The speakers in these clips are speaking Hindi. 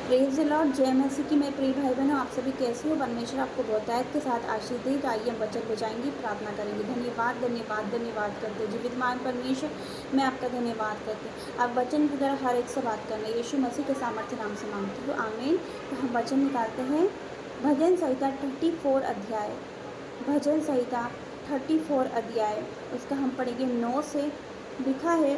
प्रेज़ द लॉर्ड, जय मसीह की। मेरे प्रिय भाई बहनों, आप सभी कैसे हो? परमेश्वर आपको बहुतायत के साथ आशीष दे। तो आइए हम वचन बजाएंगे, प्रार्थना करेंगे। धन्यवाद धन्यवाद धन्यवाद करते जीवितमान परमेश्वर, मैं आपका धन्यवाद करती हूँ। आप वचन की तरह हर एक से बात करना यीशु मसीह के सामर्थ्य नाम से मांगती हूँ, आमीन। तो हम वचन निकालते हैं भजन संहिता 34 अध्याय। भजन संहिता 34 अध्याय, उसका हम पढ़ेंगे 9 से। लिखा है,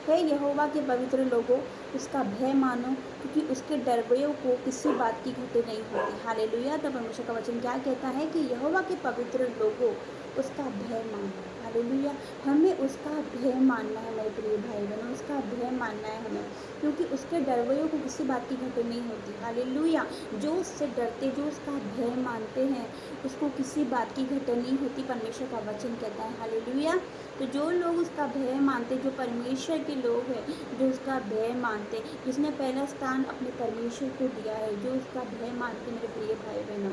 हे यहोवा के पवित्र लोगों, उसका भय मानो, क्योंकि उसके डरवैयों को किसी बात की घटी नहीं होती। हालेलुया। तो परमेश्वर का वचन क्या कहता है कि यहोवा के पवित्र लोगों, उसका भय मानो। हालेलुया। हमें उसका भय मानना है मेरे प्रिय भाई बहनों, उसका भय मानना है हमें, क्योंकि उसके डरवैयों को किसी बात की घटी नहीं होती। हालेलुया। जो उससे डरते, जो उसका भय मानते हैं, उसको किसी बात की घटी नहीं होती, परमेश्वर का वचन कहता है। हालेलुया। तो जो लोग उसका भय मानते, जो परमेश्वर के लोग हैं, जो उसका भय मानते, जिसने पहला स्थान अपने परमेश्वर को दिया है, जो उसका भय मानते मेरे प्रिय भाई बहनों,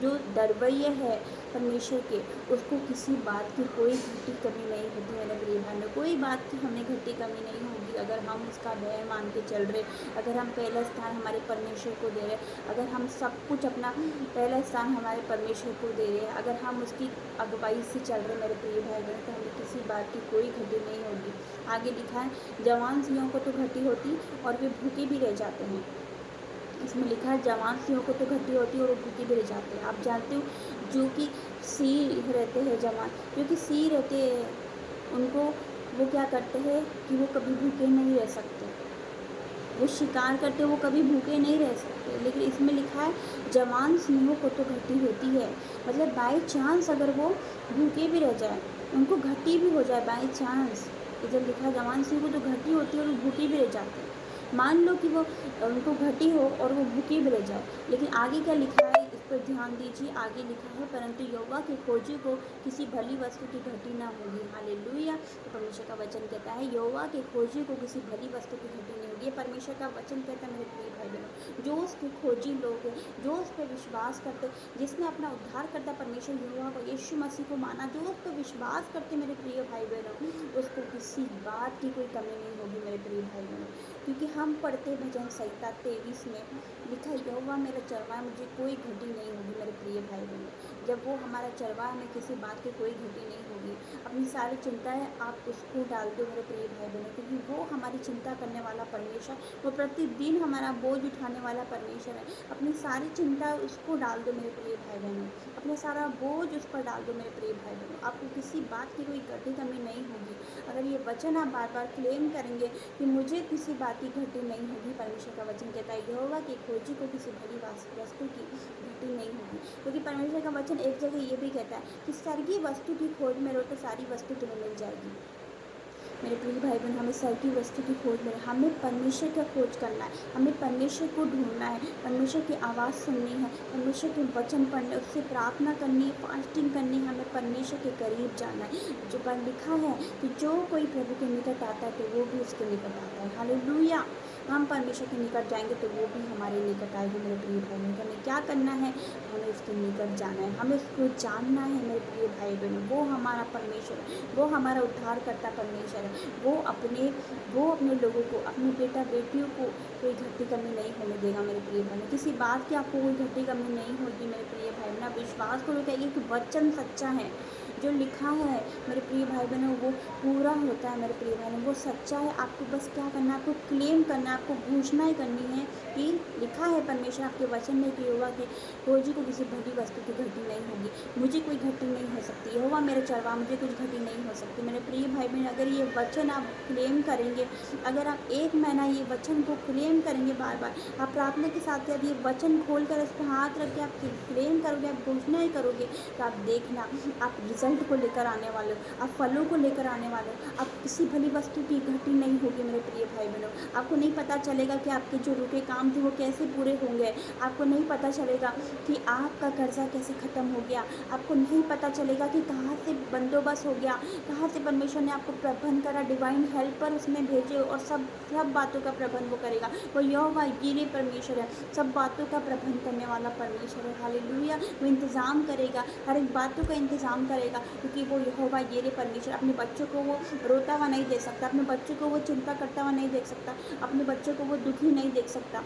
जो डरवैये है परमेश्वर के, उसको किसी बात की कोई घटी कमी नहीं होती मेरे प्रिय भाई बहनों। कोई बात की हमें घटी कमी नहीं होगी अगर हम उसका भय मान के चल रहे, अगर हम पहला स्थान हमारे परमेश्वर को दे रहे, अगर हम सब कुछ अपना पहला स्थान हमारे परमेश्वर को दे रहे हैं, अगर हम उसकी अगुवाई से चल रहे मेरे प्रिय भाई बहन, तो हमें किसी बात की कोई घटी नहीं होगी। आगे लिखा है, जवान सिंहों को तो घटी होती और वे भूखे भी रह जाते हैं। इसमें लिखा है, जवान सिंहों को तो घटी होती और वो भूखे भी रह जाते हैं। आप जानते हो, जो कि सिंह रहते हैं, जवान जो कि सिंह रहते हैं, उनको वो क्या करते हैं कि वो कभी भूखे नहीं रह सकते। वो शिकार करते, वो कभी भूखे नहीं रह सकते। लेकिन इसमें लिखा है, जवान सिंहों को तो घटी होती है। मतलब बाई चांस अगर वो भूखे भी रह जाए, उनको घटी भी हो जाए बाई चांस, इधर लिखा है जवान सिंह को तो घटी होती है और वो भूखे भी रह जाते हैं। मान लो कि वो उनको घटी हो और वो भूखे भी रह जाए, लेकिन आगे क्या लिखा है इस पर ध्यान दीजिए। आगे लिखा है, परंतु यहोवा के खोजी को किसी भली वस्तु की घटी ना होगी। हालेलुया। तो परमेश्वर का वचन कहता है, यहोवा के खोजी को किसी भली वस्तु की घटी नहीं होगी। ये परमेश्वर का वचन कहता है मेरे प्रिय भाई बहनों। जो उसके खोजी लोग हैं, जो उस पर विश्वास करते, जिसने अपना उद्धार करता परमेश्वर यहोवा को, यीशु मसीह को माना, जो उस पर विश्वास करते मेरे प्रिय भाई बहनों, उसको किसी बात की कोई कमी नहीं होगी मेरे प्रिय भाई बहनों। क्योंकि हम पढ़ते भजन संहिता 23 में लिखा, यहोवा मेरा चरवाहा, मुझे कोई घटी नहीं होगी मेरे प्रिय भाई बहनों। जब वो हमारा चरवाहा, में किसी बात की कोई घटी नहीं होगी। अपनी सारी चिंताएं आप उसको डाल दो मेरे प्रिय भाई बहनों, क्योंकि वो हमारी चिंता करने वाला परमेश्वर, वो प्रतिदिन हमारा बोझ उठाने वाला परमेश्वर है। अपनी सारी चिंता उसको डाल दो मेरे प्रिय भाई बहनों, अपना सारा बोझ उस पर डाल दो मेरे प्रिय भाई बहनों। आपको किसी बात की कोई घटी कमी नहीं होगी। अगर ये वचन आप बार बार क्लेम करेंगे कि मुझे किसी बात की घटी नहीं होगी, परमेश्वर का वचन कहता है, यहोवा के खोजी को किसी भली वस्तु की घटी नहीं होगी। क्योंकि परमेश्वर का वचन एक जगह ये भी कहता है कि स्वर्गीय वस्तु की खोज में रहो तो सारी वस्तु तुम्हें मिल जाएगी। मेरे प्रिय भाई बहन, हमें स्वर्गीय वस्तु की खोज में, हमें परमेश्वर का खोज करना है, हमें परमेश्वर को ढूंढना है, परमेश्वर की आवाज़ सुननी है, परमेश्वर के वचन पढ़ने, उससे प्रार्थना करनी है, फास्टिंग करनी है, हमें परमेश्वर के करीब जाना है। जो पर लिखा है कि जो कोई प्रभु के निकट आता है तो वो भी उसके निकट आता है। हालेलुया। हम परमेश्वर के निकट जाएंगे तो वो भी हमारे निकट आएगी मेरे प्रिय भाई बहन। हमें क्या करना है? हमें उसके निकट जाना है, हमें उसको जानना है मेरे प्रिय भाई बहनों। वो हमारा परमेश्वर है, वो हमारा उद्धार करता परमेश्वर है। वो अपने लोगों को, अपने बेटा बेटियों को कोई घटी कमी नहीं होने देगा मेरे प्रिय बहनों। किसी बात की आपको कोई घटी कमी नहीं होगी मेरे प्रिय भाई बहनों। आप विश्वास करो कहिए कि वचन सच्चा है, जो लिखा है मेरे प्रिय भाई बहनों वो पूरा होता है मेरे प्रिय बहनों, वो सच्चा है। आपको बस क्या करना है? आपको क्लेम करना है, आपको घोषणाएं करनी है कि लिखा है परमेश्वर आपके वचन में कि यहोवा के खोजी को किसी भली वस्तु की घटी नहीं होगी। मुझे कोई घटी नहीं हो सकती, यहोवा मेरा चरवाहा, मुझे कुछ घटी नहीं हो सकती। मेरे प्रिय भाई बहन, अगर ये वचन आप क्लेम करेंगे, अगर आप एक महीना ये वचन को क्लेम करेंगे, बार बार आप प्रार्थना के साथ जब ये वचन खोल कर इस पर हाथ रख के आप क्लेम करोगे, आप घोषणाएं करोगे, तो आप देखना आप रिजल्ट को लेकर आने वाले हो, आप फलों को लेकर आने वाले हो। आप किसी भली वस्तु की घटी नहीं होगी मेरे प्रिय भाई बहनों। आपको नहीं पता चलेगा कि आपके जो रुके काम थे वो कैसे पूरे होंगे। आपको नहीं पता चलेगा कि आपका कर्जा कैसे ख़त्म हो गया। आपको नहीं पता चलेगा कि कहाँ से बंदोबस्त हो गया, कहाँ से परमेश्वर ने आपको प्रबंध करा, डिवाइन हेल्पर उसने भेजे और सब बातों का प्रबंध वो करेगा। वो यहोवा यीरे परमेश्वर है, सब बातों का प्रबंध करने वाला परमेश्वर है। हालेलुया। वो इंतज़ाम करेगा, हर एक बातों का इंतज़ाम करेगा, क्योंकि वो यहोवा यीरे परमेश्वर। अपने बच्चों को वो रोता हुआ नहीं देख सकता, अपने बच्चों को वो चिंता करता हुआ नहीं देख सकता, अपने बच्चों को वो दुखी नहीं देख सकता।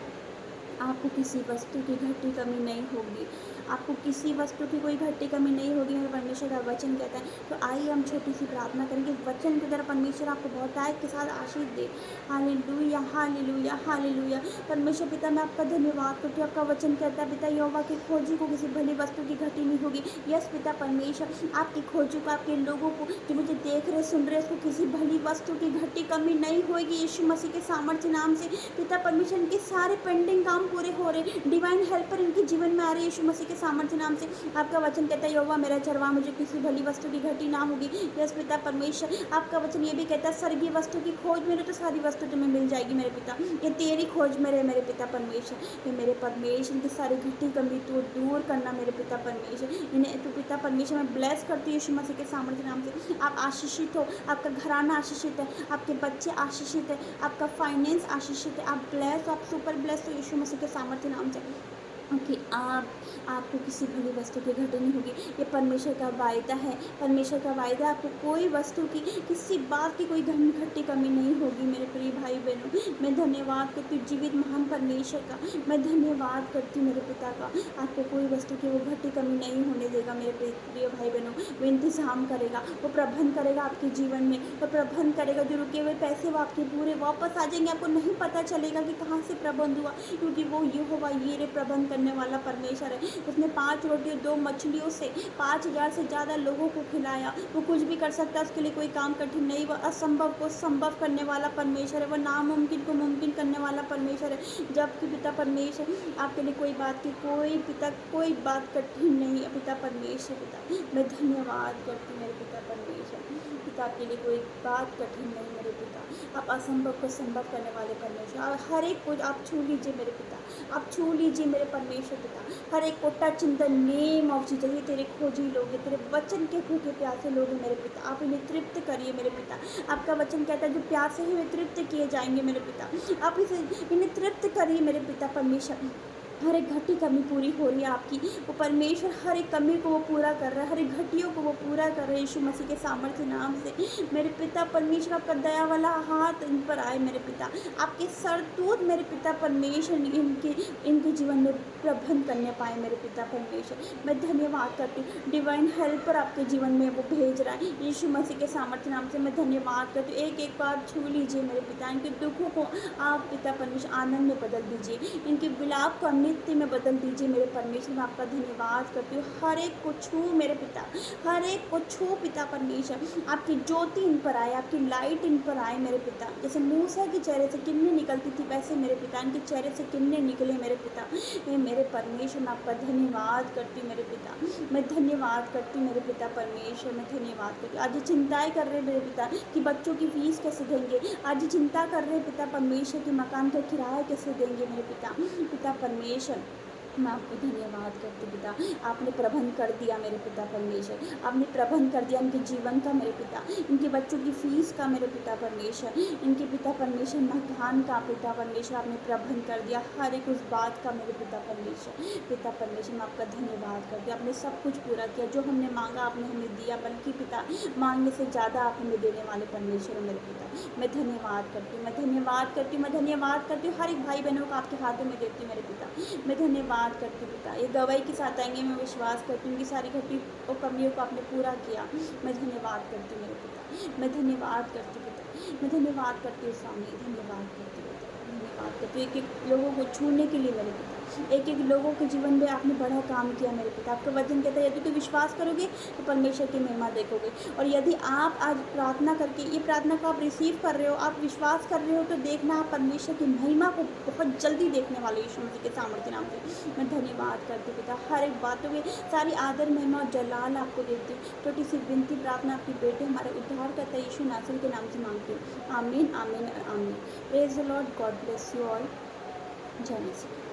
आपको किसी वस्तु की घटी कमी नहीं होगी। आपको किसी वस्तु की कोई घटी कमी नहीं होगी, मेरे परमेश्वर का वचन कहता है। तो आइए हम छोटी-सी प्रार्थना करेंगे, इस वचन की तरह परमेश्वर आपको बहुतायत के साथ आशीष दे। Hallelujah, hallelujah, hallelujah. परमेश्वर पिता, मैं आपका धन्यवाद करती हूँ। आपका वचन कहता है पिता, यहोवा की खोजी को किसी भली वस्तु की घटी नहीं होगी। यस पिता परमेश्वर, आपकी खोजी को, आपके लोगों को जो मुझे देख रहे सुन रहे, उसको किसी भली वस्तु की घटी कमी नहीं होगी यीशु मसीह के सामर्थ्य नाम से। पिता परमेश्वर, इनके सारे पेंडिंग काम पूरे हो रहे, डिवाइन हेल्पर इनके जीवन में आ रहे यीशु मसीह के सामर्थ्य नाम से। आपका वचन कहता है यहोवा मेरा चरवाहा, मुझे किसी भली वस्तु की घटी ना होगी। यस पिता परमेश्वर, आपका वचन ये भी कहता है स्वर्गीय वस्तु की खोज में तो सारी वस्तु तुम्हें मिल जाएगी मेरे पिता। ये तेरी खोज में रहे मेरे पिता परमेश्वर। ये मेरे परमेश्वर, इनकी सारी घटी कमी तो दूर करना मेरे पिता परमेश्वर। इन्हें तो पिता परमेश्वर मैं ब्लेस करती हूँ यीशु मसीह के सामर्थ्य नाम से। आप आशीषित हो, आपका घराना आशीषित है, आपके बच्चे आशीषित है, आपका फाइनेंस आशीषित है। आप ब्लेस हो, आप सुपर ब्लेस हो यीशु मसीह के सामर्थ्य नाम से। कि आपको किसी भली वस्तु की घटी नहीं होगी। ये परमेश्वर का वायदा है, परमेश्वर का वायदा। आपको कोई वस्तु की, किसी बात की कोई घटी कमी नहीं होगी मेरे प्रिय भाई बहनों। मैं धन्यवाद करती हूँ जीवित महान परमेश्वर का। मैं धन्यवाद करती हूँ मेरे पिता का। आपको कोई वस्तु की वो घटी कमी नहीं होने देगा मेरे प्रिय भाई बहनों। वो इंतज़ाम करेगा, वो प्रबंध करेगा आपके जीवन में, वो प्रबंध करेगा। जो रुके हुए पैसे वो आपके पूरे वापस आ जाएंगे। आपको नहीं पता चलेगा कि कहाँ से प्रबंध हुआ, क्योंकि वो यहोवा यीरे प्रबंध करने वाला परमेश्वर है। उसने 5 रोटी और 2 मछलियों से 5000 से ज़्यादा लोगों को खिलाया। वो कुछ भी कर सकता है, उसके लिए कोई काम कठिन नहीं। वह असंभव को संभव करने वाला परमेश्वर है। वह नामुमकिन को मुमकिन करने वाला परमेश्वर है। जबकि पिता परमेश्वर आपके लिए कोई बात की, कोई बात कठिन नहीं है पिता परमेश्वर। पिता मैं धन्यवाद करती हूँ मेरे पिता परमेश्वर। पिता आपके लिए कोई बात कठिन नहीं मेरे पिता। आप असंभव को संभव करने वाले परमेश्वर। और हर एक को आप छू लीजिए मेरे पिता, आप छू लीजिए मेरे परमेश्वर पिता। हर एक को touch in the name of Jesus. ये तेरे खोजी लोग हैं, तेरे वचन के भूखे प्यासे लोग हैं मेरे पिता। आप इन्हें तृप्त करिए मेरे पिता। आपका वचन कहता है जो प्यासे हैं वे तृप्त किए जाएंगे मेरे पिता। आप इन्हें तृप्त करिए मेरे पिता परमेश्वर। हर एक घटी कमी पूरी हो रही है आपकी। वो परमेश्वर हर एक कमी को वो पूरा कर रहा है, हर एक घटियों को वो पूरा कर रहा है यीशु मसीह के सामर्थ्य नाम से। मेरे पिता परमेश्वर, आपका दया वाला हाथ इन पर आए मेरे पिता। आपके सरदूत मेरे पिता परमेश्वर इनके जीवन में प्रबंध करने पाए मेरे पिता परमेश्वर। मैं धन्यवाद करती हूँ डिवाइन हेल्पर आपके जीवन में वो भेज रहा है यीशु मसीह के सामर्थ्य नाम से। मैं धन्यवाद करती हूँ। एक एक बार छू लीजिए मेरे पिता। इनके दुखों को आप पिता परमेश्वर आनंद में बदल दीजिए, इनके विलाप को नित्य में बदल दीजिए मेरे परमेश्वर। मैं आपका धन्यवाद करती हूँ। हर एक को छू मेरे पिता, हर एक को छू पिता परमेश्वर। आपकी ज्योति इन पर आए, आपकी लाइट इन पर आए मेरे पिता। जैसे मूसा के चेहरे से किरणें निकलती थी, वैसे मेरे पिता इनके चेहरे से किरणें निकले मेरे पिता। मेरे परमेश्वर, मैं आपका धन्यवाद करती हूँ मेरे पिता। मैं धन्यवाद करती हूँ मेरे पिता परमेश्वर। मैं धन्यवाद करती हूँ। आज चिंताएं कर रहे मेरे पिता कि बच्चों की फीस कैसे देंगे। आज चिंता कर रहे पिता परमेश्वर कि मकान का किराया कैसे देंगे मेरे पिता। पिता परमेश्वर, मैं आपको धन्यवाद करती पिता। आपने प्रबंध कर दिया मेरे पिता परमेश्वर। आपने प्रबंध कर दिया इनके जीवन का मेरे पिता, इनके बच्चों की फीस का मेरे पिता परमेश्वर, इनके पिता परमेश्वर मकान का पिता परमेश्वर आपने प्रबंध कर दिया। हर एक उस बात का मेरे पिता परमेश्वर। पिता परमेश्वर, मैं आपका धन्यवाद करती हूँ। आपने सब कुछ पूरा किया, जो हमने मांगा आपने हमें दिया, बल्कि पिता मांगने से ज़्यादा आप हमें देने वाले परमेश्वर मेरे पिता। मैं धन्यवाद करती हूँ, मैं धन्यवाद करती हूँ, मैं धन्यवाद करती हूँ। हर एक भाई बहनों को आपके हाथों में देती हूँ मेरे पिता। मैं धन्यवाद करती हूँ पिता। ये गवाही के साथ आएंगे, मैं विश्वास करती हूँ कि सारी घटी और कमियों को आपने पूरा किया। मैं धन्यवाद करती हूँ मेरे पिता। मैं धन्यवाद करती हूँ पिता। मैं धन्यवाद करती हूँ स्वामी। धन्यवाद करती हूँ, धन्यवाद करती हूँ। एक एक लोगों को छूने के लिए मेरे पिता, एक एक लोगों के जीवन में आपने बड़ा काम किया मेरे पिता। आपका वचन कहता है यदि तुम विश्वास करोगे तो परमेश्वर की महिमा देखोगे। और यदि आप आज प्रार्थना करके ये प्रार्थना को आप रिसीव कर रहे हो, आप विश्वास कर रहे हो, तो देखना आप परमेश्वर की महिमा को बहुत जल्दी देखने वाले यीशु मसीह के सामर्थ्य नाम से। मैं धन्यवाद करती हूँ पिता। हर एक बातों में सारी आदर महिमा और जलाल आपको देती हूँ। छोटी सी विनती प्रार्थना आपके बेटे हमारे उद्धार करता यीशु नासरी के नाम से मांगती हूँ। आमीन, आमीन, आमीन। Praise the Lord. God bless you all. जय मसीह।